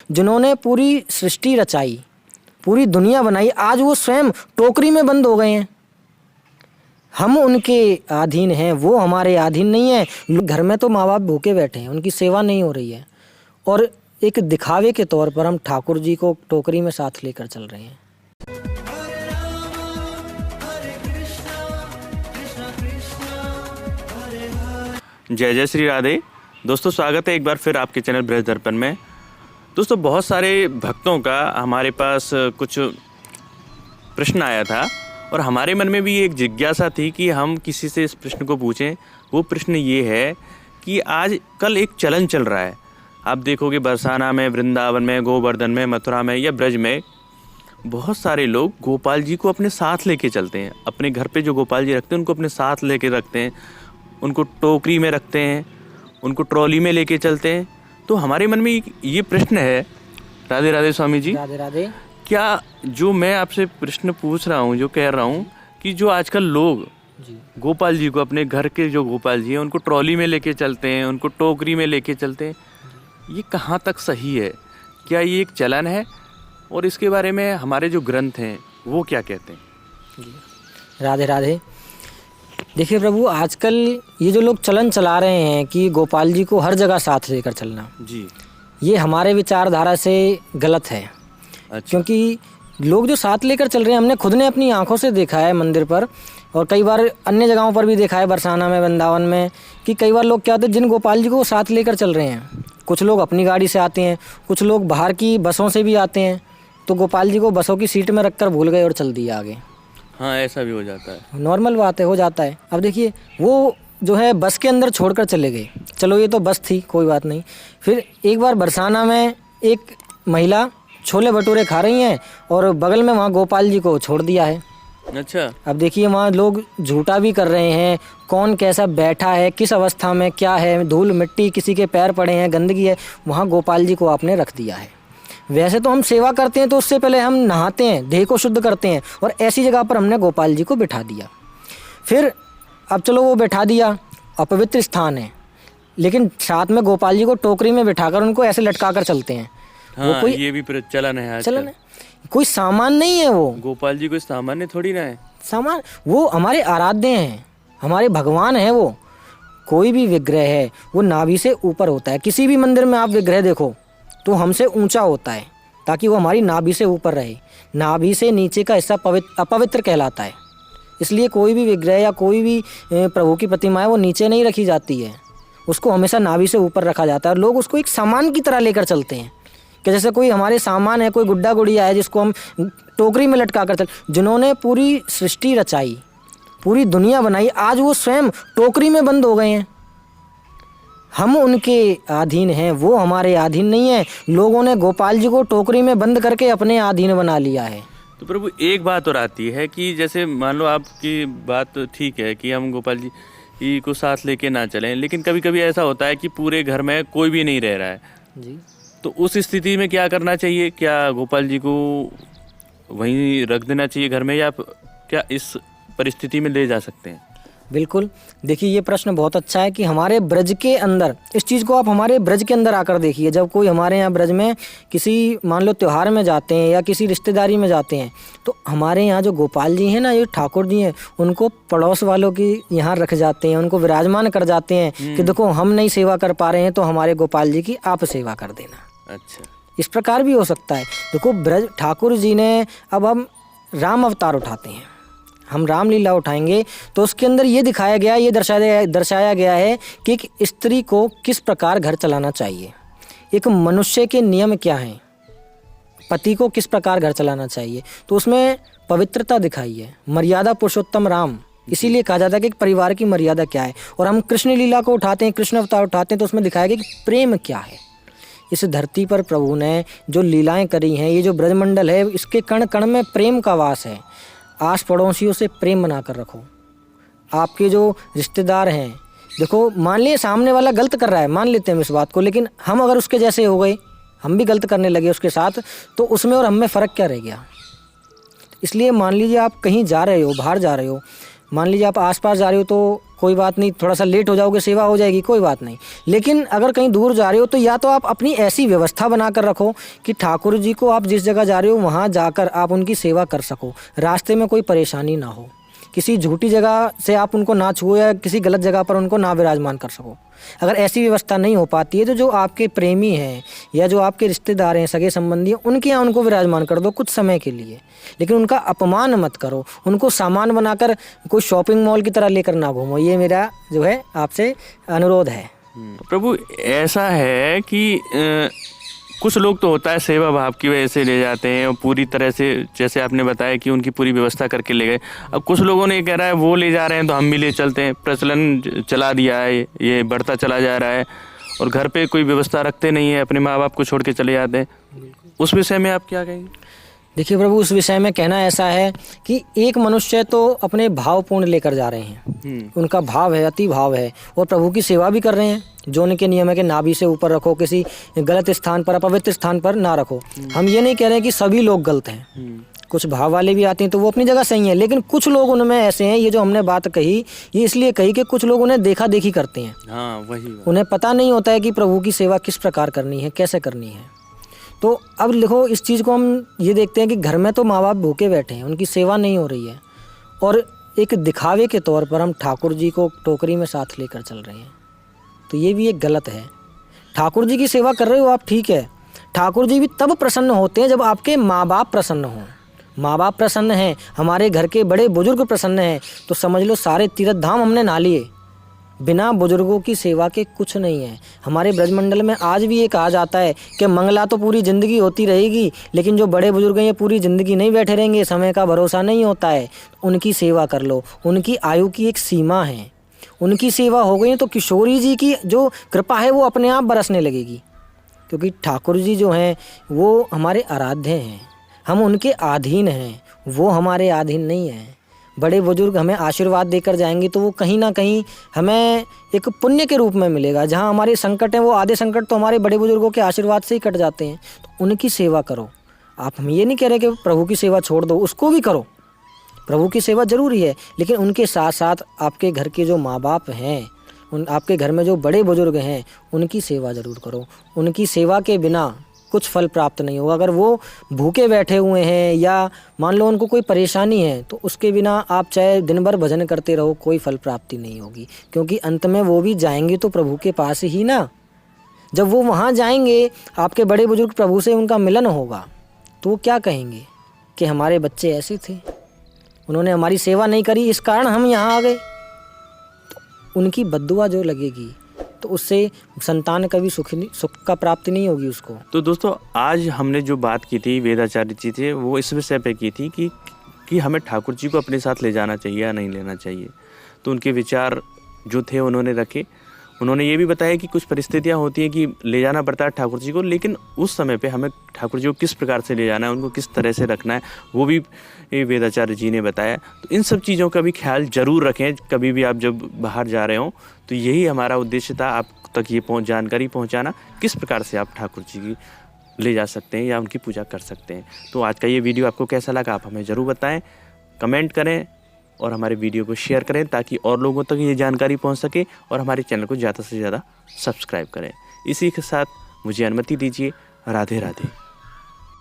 जिन्होंने पूरी सृष्टि रचाई, पूरी दुनिया बनाई, आज वो स्वयं टोकरी में बंद हो गए हैं। हम उनके अधीन हैं, वो हमारे अधीन नहीं है। घर में तो माँ बाप भूखे बैठे हैं, उनकी सेवा नहीं हो रही है, और एक दिखावे के तौर पर हम ठाकुर जी को टोकरी में साथ लेकर चल रहे हैं। जय जय श्री राधे। दोस्तों, स्वागत है एक बार फिर आपके चैनल ब्रज दर्पण में। दोस्तों, बहुत सारे भक्तों का हमारे पास कुछ प्रश्न आया था और हमारे मन में भी एक जिज्ञासा थी कि हम किसी से इस प्रश्न को पूछें। वो प्रश्न ये है कि आज कल एक चलन चल रहा है, आप देखोगे बरसाना में, वृंदावन में, गोवर्धन में, मथुरा में या ब्रज में बहुत सारे लोग गोपाल जी को अपने साथ लेके चलते हैं। अपने घर पे जो गोपाल जी रखते हैं उनको अपने साथ लेके रखते हैं, उनको टोकरी में रखते हैं, उनको ट्रॉली में लेके चलते हैं। तो हमारे मन में ये प्रश्न है, राधे राधे स्वामी जी, राधे राधे। क्या जो मैं आपसे प्रश्न पूछ रहा हूँ, जो कह रहा हूँ कि जो आजकल लोग गोपाल जी को, अपने घर के जो गोपाल जी हैं उनको ट्रॉली में लेके चलते हैं, उनको टोकरी में लेके चलते हैं, ये कहाँ तक सही है? क्या ये एक चलन है? और इसके बारे में हमारे जो ग्रंथ हैं वो क्या कहते हैं? राधे राधे। देखिए प्रभु, आजकल ये जो लोग चलन चला रहे हैं कि गोपाल जी को हर जगह साथ लेकर चलना जी, ये हमारे विचारधारा से गलत है। अच्छा। क्योंकि लोग जो साथ लेकर चल रहे हैं, हमने खुद ने अपनी आंखों से देखा है मंदिर पर, और कई बार अन्य जगहों पर भी देखा है, बरसाना में, वृंदावन में, कि कई बार लोग क्या होते हैं, जिन गोपाल जी को साथ लेकर चल रहे हैं, कुछ लोग अपनी गाड़ी से आते हैं, कुछ लोग बाहर की बसों से भी आते हैं, तो गोपाल जी को बसों की सीट में रखकर भूल गए और चल दिया आगे। हाँ, ऐसा भी हो जाता है, नॉर्मल बात है, हो जाता है। अब देखिए, वो जो है बस के अंदर छोड़कर चले गए, चलो ये तो बस थी, कोई बात नहीं। फिर एक बार बरसाना में एक महिला छोले भटूरे खा रही हैं और बगल में वहाँ गोपाल जी को छोड़ दिया है। अच्छा। अब देखिए, वहाँ लोग झूठा भी कर रहे हैं, कौन कैसा बैठा है, किस अवस्था में क्या है, धूल मिट्टी, किसी के पैर पड़े हैं, गंदगी है, वहाँ गोपाल जी को आपने रख दिया है। वैसे तो हम सेवा करते हैं तो उससे पहले हम नहाते हैं, देह को शुद्ध करते हैं, और ऐसी जगह पर हमने गोपाल जी को बिठा दिया। फिर अब चलो वो बिठा दिया, अपवित्र स्थान है, लेकिन साथ में गोपाल जी को टोकरी में बिठाकर उनको ऐसे लटका कर चलते हैं। हाँ, वो कोई ये भी चलन है आजकल। चलन है, कोई सामान नहीं है वो। गोपाल जी कोई सामान्य थोड़ी ना है। सामान, वो हमारे आराध्य हैं, हमारे भगवान हैं। वो कोई भी विग्रह है वो नाभि से ऊपर होता है। किसी भी मंदिर में आप विग्रह देखो तो हमसे ऊंचा होता है, ताकि वो हमारी नाभि से ऊपर रहे। नाभि से नीचे का हिस्सा अपवित्र कहलाता है। इसलिए कोई भी विग्रह या कोई भी प्रभु की प्रतिमा है वो नीचे नहीं रखी जाती है, उसको हमेशा नाभि से ऊपर रखा जाता है। और लोग उसको एक सामान की तरह लेकर चलते हैं कि जैसे कोई हमारे सामान है, कोई गुड्डा गुड़िया है जिसको हम टोकरी में लटका कर चल। जिन्होंने पूरी सृष्टि रचाई, पूरी दुनिया बनाई, आज वो स्वयं टोकरी में बंद हो गए हैं। हम उनके अधीन हैं, वो हमारे अधीन नहीं है। लोगों ने गोपाल जी को टोकरी में बंद करके अपने अधीन बना लिया है। तो प्रभु, एक बात और आती है कि जैसे मान लो आपकी बात तो ठीक है कि हम गोपाल जी को साथ लेके ना चलें, लेकिन कभी कभी ऐसा होता है कि पूरे घर में कोई भी नहीं रह रहा है जी। तो उस स्थिति में क्या करना चाहिए? क्या गोपाल जी को वहीं रख देना चाहिए घर में, या क्या इस परिस्थिति में ले जा सकते हैं? बिल्कुल। देखिए, ये प्रश्न बहुत अच्छा है कि हमारे ब्रज के अंदर, इस चीज़ को आप हमारे ब्रज के अंदर आकर देखिए। जब कोई हमारे यहाँ ब्रज में किसी मान लो त्यौहार में जाते हैं या किसी रिश्तेदारी में जाते हैं, तो हमारे यहाँ जो गोपाल जी हैं ना, ये ठाकुर जी हैं, उनको पड़ोस वालों की यहाँ रख जाते हैं, उनको विराजमान कर जाते हैं कि देखो हम नहीं सेवा कर पा रहे हैं तो हमारे गोपाल जी की आप सेवा कर देना। अच्छा, इस प्रकार भी हो सकता है। देखो, ब्रज ठाकुर जी ने, अब हम राम अवतार उठाते हैं, हम रामलीला उठाएंगे तो उसके अंदर ये दिखाया गया, ये दर्शाया गया है कि एक स्त्री को किस प्रकार घर चलाना चाहिए, एक मनुष्य के नियम क्या हैं, पति को किस प्रकार घर चलाना चाहिए। तो उसमें पवित्रता दिखाई है, मर्यादा पुरुषोत्तम राम, इसीलिए कहा जाता है कि एक परिवार की मर्यादा क्या है। और हम कृष्ण लीला को उठाते हैं, कृष्ण अवतार उठाते हैं, तो उसमें दिखाया गया कि प्रेम क्या है। इस धरती पर प्रभु ने जो लीलाएं करी हैं, ये जो ब्रजमंडल है, इसके कण कण में प्रेम का वास है। आस पड़ोसियों से प्रेम बना कर रखो। आपके जो रिश्तेदार हैं, देखो मान लिए सामने वाला गलत कर रहा है, मान लेते हैं इस बात को, लेकिन हम अगर उसके जैसे हो गए, हम भी गलत करने लगे उसके साथ, तो उसमें और हम में फ़र्क क्या रह गया। इसलिए मान लीजिए आप कहीं जा रहे हो, बाहर जा रहे हो, मान लीजिए आप आसपास जा रहे हो, तो कोई बात नहीं, थोड़ा सा लेट हो जाओगे, सेवा हो जाएगी, कोई बात नहीं। लेकिन अगर कहीं दूर जा रहे हो तो या तो आप अपनी ऐसी व्यवस्था बना कर रखो कि ठाकुर जी को आप जिस जगह जा रहे हो वहाँ जाकर आप उनकी सेवा कर सको, रास्ते में कोई परेशानी ना हो, किसी झूठी जगह से आप उनको ना छुओ या किसी गलत जगह पर उनको ना विराजमान कर सको। अगर ऐसी व्यवस्था नहीं हो पाती है तो जो आपके प्रेमी हैं या जो आपके रिश्तेदार हैं, सगे संबंधी हैं, उनके यहाँ उनको विराजमान कर दो कुछ समय के लिए, लेकिन उनका अपमान मत करो, उनको सामान बनाकर कोई शॉपिंग मॉल की तरह लेकर ना घूमो। ये मेरा जो है आपसे अनुरोध है। प्रभु ऐसा है कि कुछ लोग तो होता है सेवा भाव की वजह से ले जाते हैं और पूरी तरह से, जैसे आपने बताया कि उनकी पूरी व्यवस्था करके ले गए। अब कुछ लोगों ने ये कह रहा है वो ले जा रहे हैं तो हम भी ले चलते हैं, प्रचलन चला दिया है, ये बढ़ता चला जा रहा है और घर पे कोई व्यवस्था रखते नहीं है, अपने माँ बाप को छोड़ के चले जाते हैं। उस विषय में आप क्या कहेंगे? देखिए प्रभु, उस विषय में कहना ऐसा है कि एक मनुष्य तो अपने भावपूर्ण लेकर जा रहे हैं, उनका भाव है, अति भाव है, और प्रभु की सेवा भी कर रहे हैं। जो उनके नियम है कि नाभि से ऊपर रखो, किसी गलत स्थान पर, अपवित्र स्थान पर ना रखो। हम ये नहीं कह रहे कि सभी लोग गलत हैं, कुछ भाव वाले भी आते हैं तो वो अपनी जगह सही है, लेकिन कुछ लोग उनमें ऐसे हैं, ये जो हमने बात कही ये इसलिए कही कि कुछ लोग उन्हें देखा देखी करते हैं। हाँ, वही उन्हें पता नहीं होता है कि प्रभु की सेवा किस प्रकार करनी है, कैसे करनी है। तो अब देखो, इस चीज़ को हम ये देखते हैं कि घर में तो माँ बाप भूखे बैठे हैं, उनकी सेवा नहीं हो रही है, और एक दिखावे के तौर पर हम ठाकुर जी को टोकरी में साथ लेकर चल रहे हैं, तो ये भी एक गलत है। ठाकुर जी की सेवा कर रहे हो आप, ठीक है, ठाकुर जी भी तब प्रसन्न होते हैं जब आपके माँ बाप प्रसन्न हों। माँ बाप प्रसन्न हैं, हमारे घर के बड़े बुजुर्ग प्रसन्न हैं, तो समझ लो सारे तीर्थ धाम हमने ना लिए। बिना बुजुर्गों की सेवा के कुछ नहीं है। हमारे ब्रजमंडल में आज भी ये कहा जाता है कि मंगला तो पूरी ज़िंदगी होती रहेगी, लेकिन जो बड़े बुजुर्ग हैं ये पूरी ज़िंदगी नहीं बैठे रहेंगे, समय का भरोसा नहीं होता है। उनकी सेवा कर लो, उनकी आयु की एक सीमा है, उनकी सेवा हो गई तो किशोरी जी की जो कृपा है वो अपने आप बरसने लगेगी, क्योंकि ठाकुर जी जो हैं वो हमारे आराध्य हैं, हम उनके अधीन हैं, वो हमारे अधीन नहीं हैं। बड़े बुजुर्ग हमें आशीर्वाद देकर जाएंगे तो वो कहीं ना कहीं हमें एक पुण्य के रूप में मिलेगा। जहाँ हमारे संकट हैं वो आधे संकट तो हमारे बड़े बुजुर्गों के आशीर्वाद से ही कट जाते हैं, तो उनकी सेवा करो आप। हम ये नहीं कह रहे कि प्रभु की सेवा छोड़ दो, उसको भी करो, प्रभु की सेवा जरूरी है, लेकिन उनके साथ साथ आपके घर के जो माँ बाप हैं, आपके घर में जो बड़े बुजुर्ग हैं, उनकी सेवा ज़रूर करो। उनकी सेवा के बिना कुछ फल प्राप्त नहीं होगा। अगर वो भूखे बैठे हुए हैं या मान लो उनको कोई परेशानी है, तो उसके बिना आप चाहे दिन भर भजन करते रहो, कोई फल प्राप्ति नहीं होगी, क्योंकि अंत में वो भी जाएंगे तो प्रभु के पास ही ना। जब वो वहाँ जाएंगे, आपके बड़े बुजुर्ग प्रभु से उनका मिलन होगा, तो वो क्या कहेंगे कि हमारे बच्चे ऐसे थे, उन्होंने हमारी सेवा नहीं करी, इस कारण हम यहाँ आ गए। तो उनकी बद्दुआ जो लगेगी, तो उससे संतान का भी सुख का प्राप्ति नहीं होगी उसको। तो दोस्तों, आज हमने जो बात की थी, वेदाचार्य जी थे, वो इस विषय पे की थी कि हमें ठाकुर जी को अपने साथ ले जाना चाहिए या नहीं लेना चाहिए। तो उनके विचार जो थे उन्होंने रखे। उन्होंने ये भी बताया कि कुछ परिस्थितियां होती हैं कि ले जाना पड़ता है ठाकुर जी को, लेकिन उस समय पे हमें ठाकुर जी को किस प्रकार से ले जाना है, उनको किस तरह से रखना है, वो भी वेदाचार्य जी ने बताया। तो इन सब चीज़ों का भी ख्याल ज़रूर रखें कभी भी आप जब बाहर जा रहे हों। तो यही हमारा उद्देश्य था, आप तक ये जानकारी पहुँचाना, किस प्रकार से आप ठाकुर जी की ले जा सकते हैं या उनकी पूजा कर सकते हैं। तो आज का ये वीडियो आपको कैसा लगा आप हमें ज़रूर बताएं, कमेंट करें और हमारे वीडियो को शेयर करें ताकि और लोगों तक ये जानकारी पहुंच सके, और हमारे चैनल को ज़्यादा से ज़्यादा सब्सक्राइब करें। इसी के साथ मुझे अनुमति दीजिए। राधे राधे।